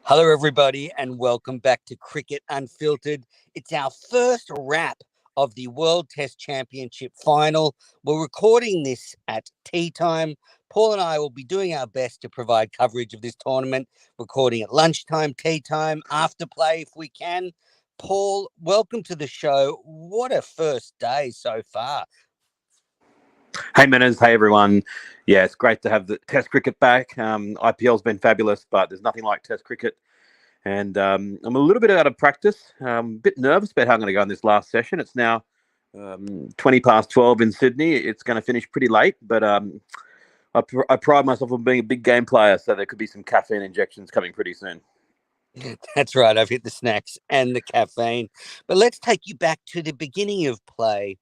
Hello, everybody, and welcome back to Cricket Unfiltered. It's our first wrap of the World Test Championship final. We're recording this at tea time. Paul and I will be doing our best to provide coverage of this tournament, recording at lunchtime, tea time, after play if we can. Paul, welcome to the show. What a first day so far. Hey, Menners. Hey, everyone. Yeah, it's great to have the Test cricket back. IPL's been fabulous, but there's nothing like Test cricket. And I'm a little bit out of practice. A bit nervous about how I'm going to go in this last session. It's now 20 past 12 in Sydney. It's going to finish pretty late, but I pride myself on being a big game player, so there could be some caffeine injections coming pretty soon. That's right. I've hit the snacks and the caffeine. But let's take you back to the beginning of play.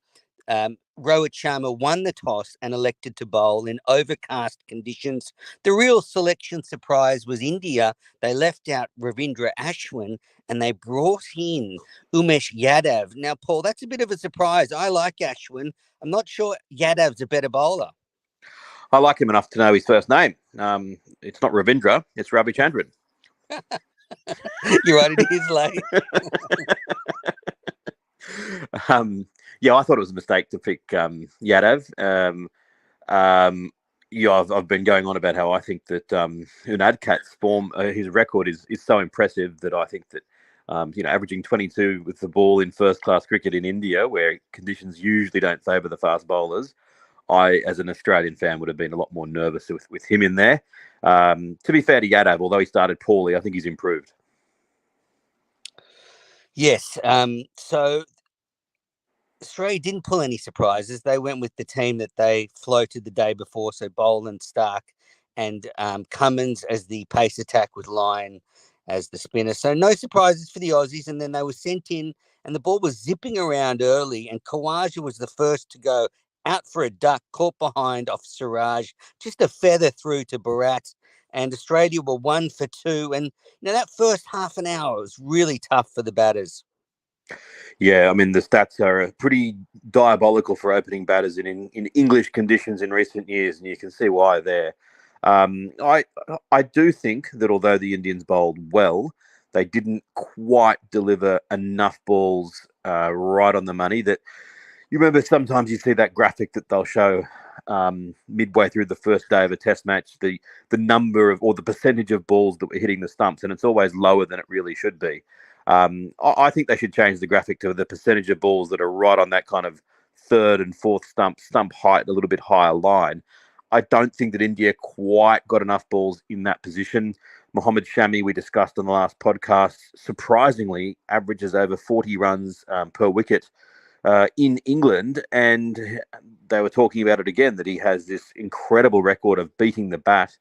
Rohit Sharma won the toss and elected to bowl in overcast conditions. The real selection surprise was India. They left out Ravindra Ashwin and they brought in Umesh Yadav. Now, Paul, that's a bit of a surprise. I like Ashwin. I'm not sure Yadav's a better bowler. I like him enough to know his first name. It's not Ravindra, it's Ravichandran. You're right, it is late. Yeah, I thought it was a mistake to pick Yadav. I've been going on about how I think that Unadkat's form, his record is so impressive that I think that averaging 22 with the ball in first-class cricket in India, where conditions usually don't favour the fast bowlers, I, as an Australian fan, would have been a lot more nervous with him in there. To be fair to Yadav, although he started poorly, I think he's improved. Yes. So Australia didn't pull any surprises. They went with the team that they floated the day before. So Boland, Stark, and Cummins as the pace attack with Lyon as the spinner. So no surprises for the Aussies. And then they were sent in and the ball was zipping around early. And Khawaja was the first to go out for a duck, caught behind off Siraj, just a feather through to Bharat. And Australia were 1 for 2. And that first half an hour was really tough for the batters. Yeah, I mean, the stats are pretty diabolical for opening batters in English conditions in recent years, and you can see why there. I do think that although the Indians bowled well, they didn't quite deliver enough balls right on the money. That you remember sometimes you see that graphic that they'll show midway through the first day of a test match, the number of or the percentage of balls that were hitting the stumps, and it's always lower than it really should be. I think they should change the graphic to the percentage of balls that are right on that kind of third and fourth stump height, a little bit higher line. I don't think that India quite got enough balls in that position. Mohammad Shami, we discussed on the last podcast, surprisingly averages over 40 runs per wicket in England. And they were talking about it again, that he has this incredible record of beating the bat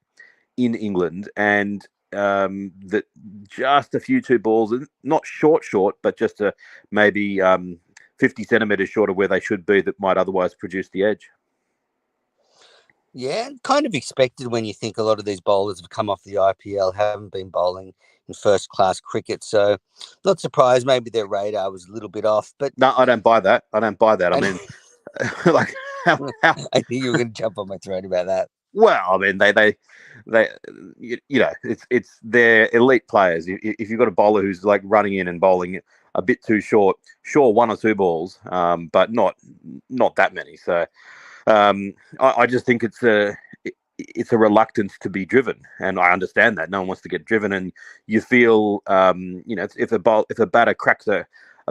in England. And that just a few two balls, not short, but just maybe 50 centimetres short of where they should be that might otherwise produce the edge. Yeah, kind of expected when you think a lot of these bowlers have come off the IPL, haven't been bowling in first-class cricket. So not surprised, maybe their radar was a little bit off. But no, I don't buy that. I mean, like I think you were going to jump on my throat about that. Well, I mean, they it's their elite players. If you've got a bowler who's like running in and bowling a bit too short, sure, one or two balls, but not that many. So I just think it's a reluctance to be driven, and I understand that no one wants to get driven, and you feel if a batter cracks a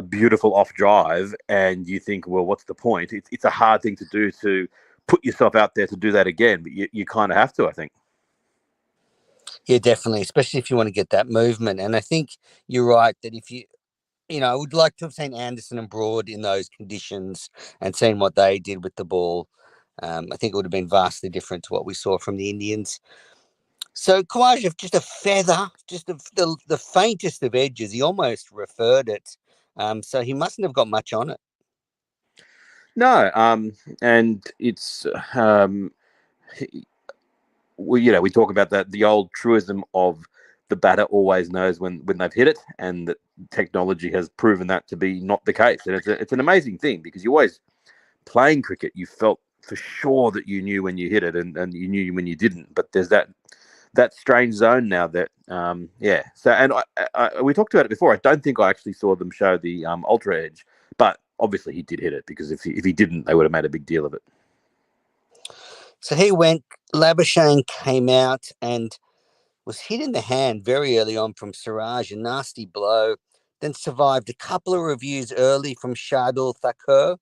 beautiful off drive, and you think, well, what's the point? It's a hard thing to do to put yourself out there to do that again, but you kind of have to, I think. Yeah, definitely, especially if you want to get that movement. And I think you're right that if I would like to have seen Anderson and Broad in those conditions and seen what they did with the ball. I think it would have been vastly different to what we saw from the Indians. So Khawaja, just a feather, just the faintest of edges. He almost referred it. So he mustn't have got much on it. No, and it's we talk about the old truism of the batter always knows when they've hit it, and that technology has proven that to be not the case. And it's an amazing thing, because you always, playing cricket, you felt for sure that you knew when you hit it, and you knew when you didn't. But there's that that strange zone now. That yeah. So and we talked about it before. I don't think I actually saw them show the ultra edge, but obviously he did hit it, because if he didn't, they would have made a big deal of it. So he went. Labuschagne came out and was hit in the hand very early on from Siraj, a nasty blow. Then survived a couple of reviews early from Shardul Thakur.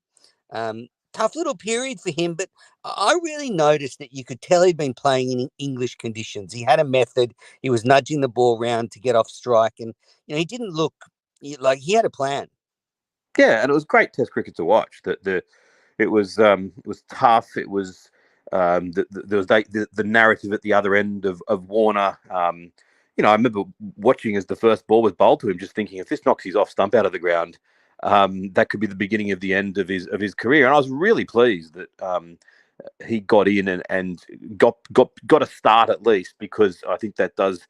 Tough little period for him, but I really noticed that you could tell he'd been playing in English conditions. He had a method. He was nudging the ball round to get off strike, and he didn't look like he had a plan. Yeah, and it was great Test cricket to watch. It was tough. It was there was the narrative at the other end of Warner. I remember watching as the first ball was bowled to him, just thinking, if this knocks his off stump out of the ground, that could be the beginning of the end of his career. And I was really pleased that he got in and got a start at least, because I think that does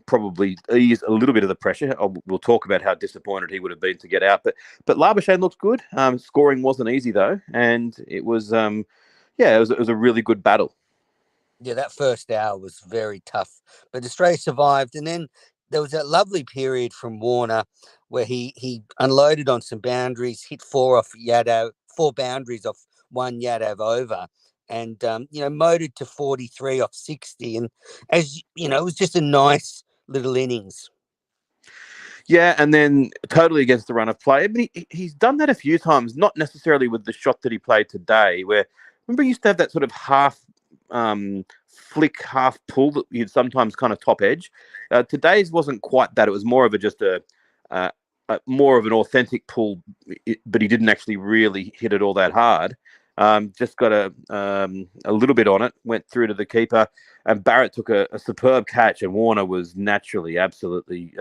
probably ease a little bit of the pressure. We'll talk about how disappointed he would have been to get out, but Labuschagne looks good. Scoring wasn't easy though, and it was it was a really good battle. Yeah, that first hour was very tough, but Australia survived. And then there was that lovely period from Warner where he unloaded on some boundaries, hit four boundaries off one Yadav over, and motored to 43 off 60. And as you know, it was just a nice little innings. Yeah, and then totally against the run of play. But he's done that a few times, not necessarily with the shot that he played today, where remember he used to have that sort of half flick, half pull that you'd sometimes kind of top edge. Today's wasn't quite that. It was more of more of an authentic pull, but he didn't actually really hit it all that hard. Just got a little bit on it, went through to the keeper, and Barrett took a superb catch, and Warner was naturally absolutely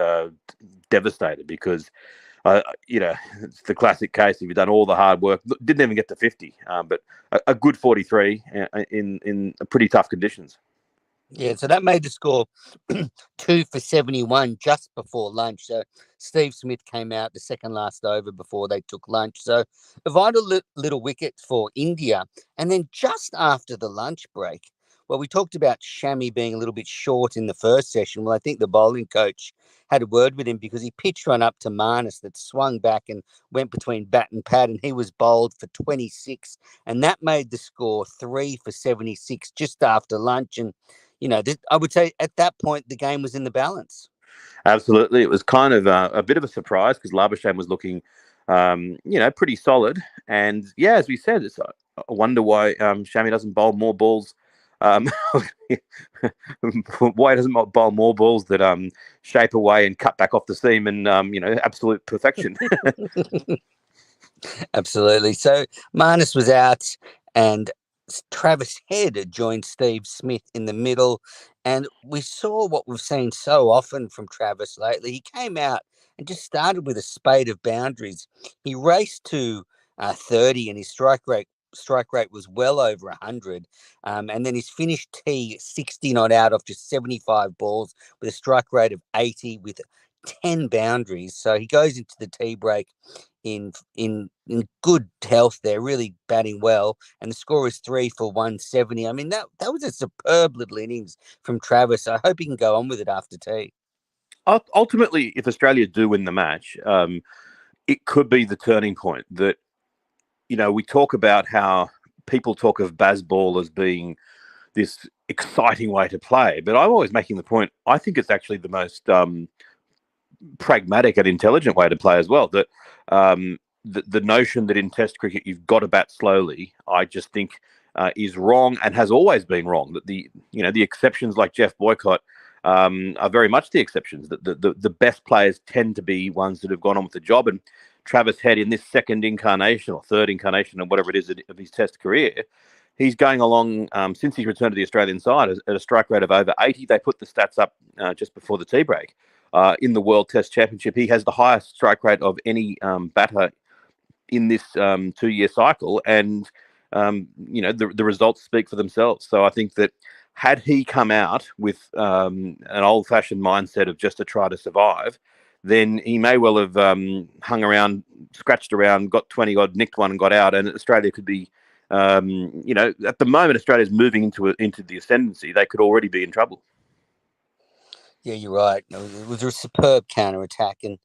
devastated, because it's the classic case. If you've done all the hard work, didn't even get to 50, but a good 43 in pretty tough conditions. Yeah, so that made the score 2 for 71 just before lunch. So Steve Smith came out the second last over before they took lunch. So a vital little wicket for India. And then just after the lunch break, well, we talked about Shami being a little bit short in the first session. Well, I think the bowling coach had a word with him, because he pitched one up to Marnus that swung back and went between bat and pad, and he was bowled for 26. And that made the score 3 for 76 just after lunch. And I would say at that point, the game was in the balance. Absolutely. It was kind of a bit of a surprise, because Labuschagne was looking, pretty solid. And yeah, as we said, I wonder why Shami doesn't bowl more balls. Why doesn't bowl more balls that shape away and cut back off the seam and, absolute perfection. Absolutely. So Marnus was out, and Travis Head had joined Steve Smith in the middle, and we saw what we've seen so often from Travis lately. He came out and just started with a spade of boundaries. He raced to 30, and his strike rate was well over 100. And then his finished tee 60 not out of just 75 balls with a strike rate of 80 with 10 boundaries. So he goes into the tea break in good health there, really batting well, and the score is 3 for 170. I mean, that was a superb little innings from Travis. I hope he can go on with it after tea. Ultimately, if Australia do win the match, it could be the turning point. That we talk about how people talk of Bazball as being this exciting way to play, but I'm always making the point, I think it's actually the most pragmatic and intelligent way to play as well. That the notion that in Test cricket you've got to bat slowly, I just think is wrong, and has always been wrong. That the exceptions like Jeff Boycott are very much the exceptions. That the best players tend to be ones that have gone on with the job. And Travis Head, in this second incarnation or third incarnation or whatever it is of his Test career, he's going along since he's returned to the Australian side at a strike rate of over 80. They put the stats up just before the tea break. In the World Test Championship, he has the highest strike rate of any batter in this 2-year cycle, and the results speak for themselves. So I think that had he come out with an old-fashioned mindset of just to try to survive, then he may well have hung around, scratched around, got 20 odd, nicked one, and got out, and Australia could be At the moment, Australia's moving into the ascendancy. They could already be in trouble. Yeah, you're right. It was a superb counter attack, and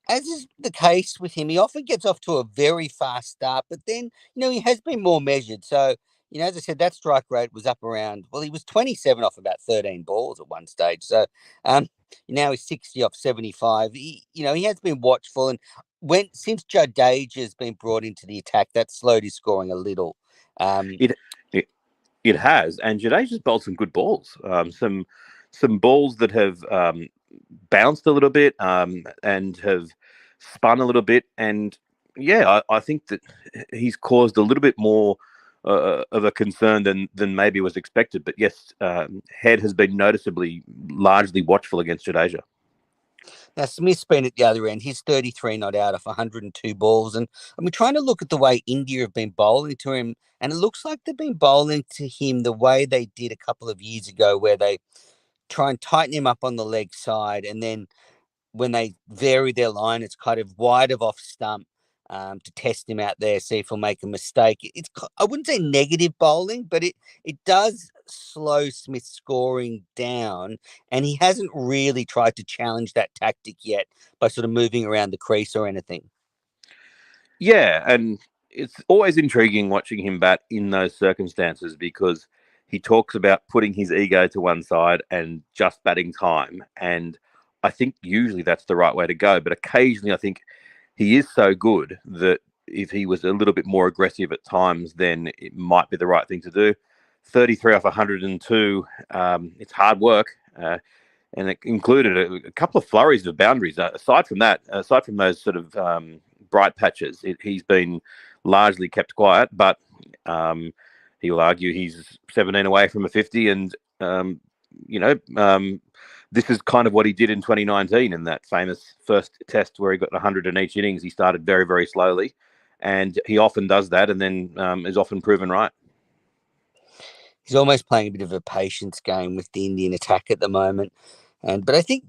as is the case with him, he often gets off to a very fast start, but then, he has been more measured. So, as I said, that strike rate was up around, well, he was 27 off about 13 balls at one stage. So now he's 60 off 75. He has been watchful. And since Jadeja has been brought into the attack, that slowed his scoring a little. It, it it has, and Jadeja's bowled some good balls. Some balls that have bounced a little bit and have spun a little bit. And yeah, I think that he's caused a little bit more of a concern than maybe was expected. But yes, Head has been noticeably largely watchful against Jadeja. Now, Smith's been at the other end. He's 33 not out off 102 balls. And I'm trying to look at the way India have been bowling to him. And it looks like they've been bowling to him the way they did a couple of years ago, where they try and tighten him up on the leg side. And then when they vary their line, it's kind of wide of off stump to test him out there, see if he'll make a mistake. I wouldn't say negative bowling, but it does slow Smith's scoring down, and he hasn't really tried to challenge that tactic yet by sort of moving around the crease or anything. Yeah, and it's always intriguing watching him bat in those circumstances because he talks about putting his ego to one side and just batting time. And I think usually that's the right way to go. But occasionally I think he is so good that if he was a little bit more aggressive at times, then it might be the right thing to do. 33 off 102, it's hard work. And it included a couple of flurries of boundaries. Aside from those sort of bright patches, he's been largely kept quiet, but he will argue he's 17 away from a 50. And, this is kind of what he did in 2019 in that famous first test where he got 100 in each innings. He started very, very slowly, and he often does that and then is often proven right. He's almost playing a bit of a patience game with the Indian attack at the moment. But I think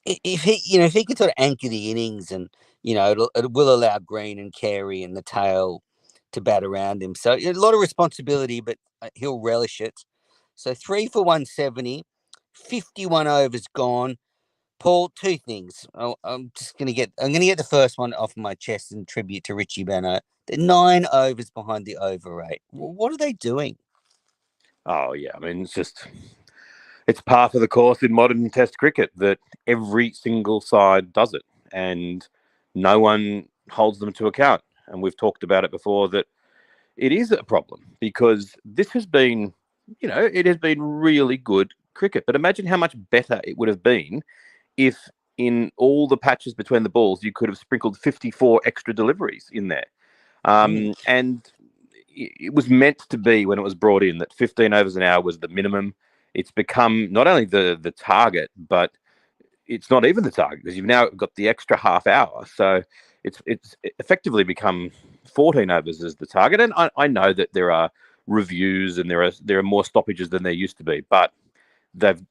if he could sort of anchor the innings, and it will allow Green and Carey and the tail to bat around him. So a lot of responsibility, but he'll relish it. So 3 for 170, 51 overs gone. Paul, two things. I'm gonna get the first one off my chest in tribute to Richie Benaud. They're 9 overs behind the over rate. What are they doing? Oh yeah, I mean it's par for the course in modern Test cricket that every single side does it, and no one holds them to account. And we've talked about it before that it is a problem because this has been, it has been really good cricket. But imagine how much better it would have been if in all the patches between the balls you could have sprinkled 54 extra deliveries in there. And it was meant to be when it was brought in that 15 overs an hour was the minimum. It's become not only the target, but it's not even the target because you've now got the extra half hour. So it's effectively become 14 overs as the target. And I know that there are reviews and there are more stoppages than there used to be, but they've,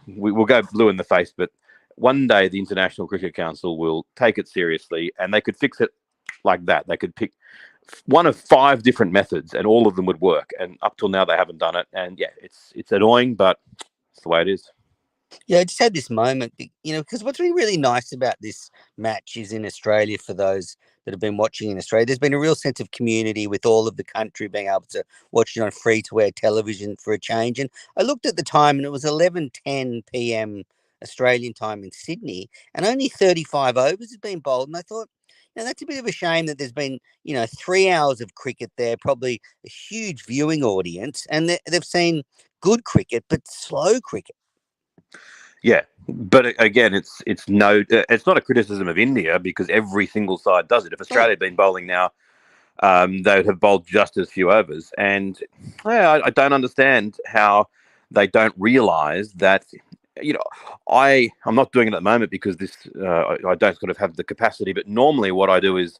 we will go blue in the face, but one day the International Cricket Council will take it seriously and they could fix it like that. They could pick one of 5 different methods and all of them would work. And up till now, they haven't done it. And yeah, it's annoying, but it's the way it is. Yeah, I just had this moment, because what's been really nice about this match is in Australia, for those that have been watching in Australia, there's been a real sense of community with all of the country being able to watch it on free-to-air television for a change. And I looked at the time and it was 11:10 p.m. Australian time in Sydney, and only 35 overs had been bowled. And I thought, that's a bit of a shame that there's been, 3 hours of cricket there, probably a huge viewing audience, and they've seen good cricket, but slow cricket. Yeah, but again, it's not a criticism of India because every single side does it. If Australia had been bowling now, they would have bowled just as few overs. And I don't understand how they don't realise that. I'm not doing it at the moment because I don't sort of have the capacity. But normally, what I do is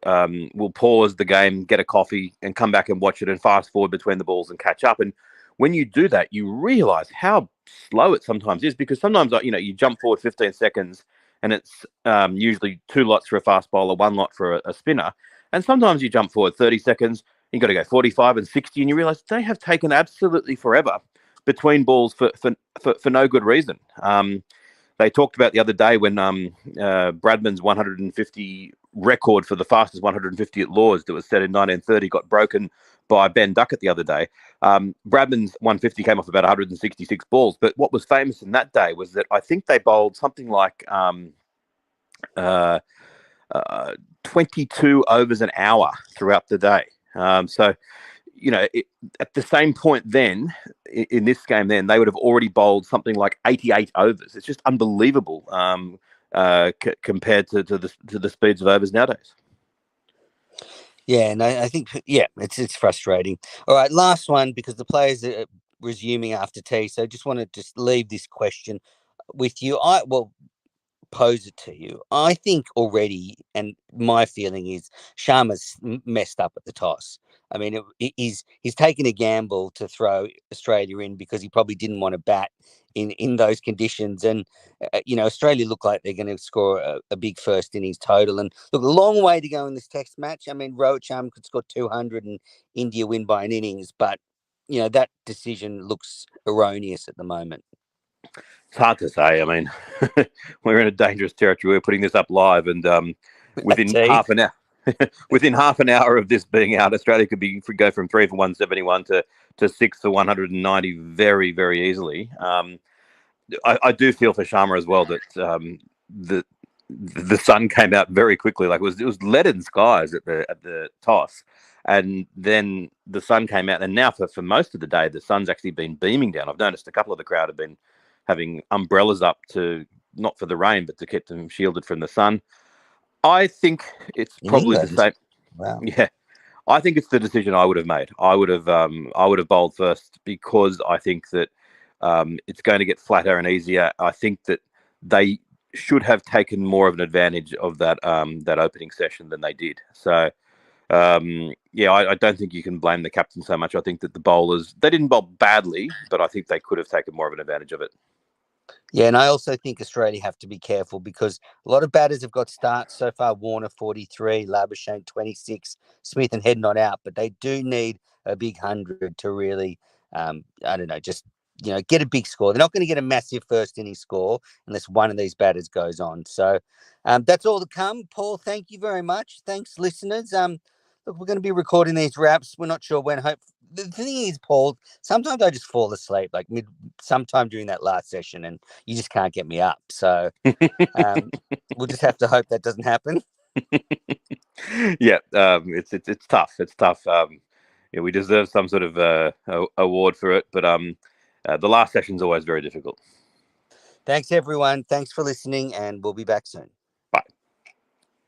we'll pause the game, get a coffee, and come back and watch it, and fast forward between the balls and catch up. And when you do that, you realise how slow it sometimes is because sometimes you jump forward 15 seconds and it's usually 2 lots for a fast bowler, 1 lot for a spinner, and sometimes you jump forward 30 seconds You got to go 45 and 60, and you realise they have taken absolutely forever between balls for no good reason. They talked about the other day when Bradman's 150 record for the fastest 150 at Lords that was set in 1930 got broken by Ben Duckett the other day. Bradman's 150 came off about 166 balls, but what was famous in that day was that I think they bowled something like 22 overs an hour throughout the day. So, at the same point then, in this game then, they would have already bowled something like 88 overs. It's just unbelievable compared to the speeds of overs nowadays. Yeah, and I think, it's frustrating. All right, last one, because the players are resuming after tea. So I just want to leave this question with you. Pose it to you. I think already, and my feeling is Sharma's messed up at the toss. I mean, he's taken a gamble to throw Australia in because he probably didn't want to bat in those conditions. And Australia look like they're going to score a big first innings total. And look, a long way to go in this Test match. I mean, Rohit Sharma could score 200 and India win by an innings, but that decision looks erroneous at the moment. It's hard to say. I mean, we're in a dangerous territory. We're putting this up live, and within half an hour, within half an hour of this being out, Australia could go from 3 for 171 to 6 for 190 very, very easily. I do feel for Sharma as well that the sun came out very quickly. Like it was leaden skies at the toss, and then the sun came out. And now for most of the day, the sun's actually been beaming down. I've noticed a couple of the crowd have been having umbrellas up to not for the rain, but to keep them shielded from the sun. I think it's probably the same. Wow. Yeah, I think it's the decision I would have made. I would have bowled first because I think that it's going to get flatter and easier. I think that they should have taken more of an advantage of that opening session than they did. So. I don't think you can blame the captain so much. I think that the bowlers, they didn't bowl badly, but I think they could have taken more of an advantage of it. Yeah, and I also think Australia have to be careful because a lot of batters have got starts so far. Warner 43, Labuschagne 26, Smith and Head not out, but they do need a big 100 to really, get a big score. They're not going to get a massive first inning score unless one of these batters goes on. So that's all to come. Paul, thank you very much. Thanks, listeners. Look, we're going to be recording these wraps. We're not sure when. The thing is, Paul, sometimes I just fall asleep, like sometime during that last session, and you just can't get me up. So we'll just have to hope that doesn't happen. Yeah, it's tough. It's tough. We deserve some sort of award for it, but the last session is always very difficult. Thanks, everyone. Thanks for listening, and we'll be back soon.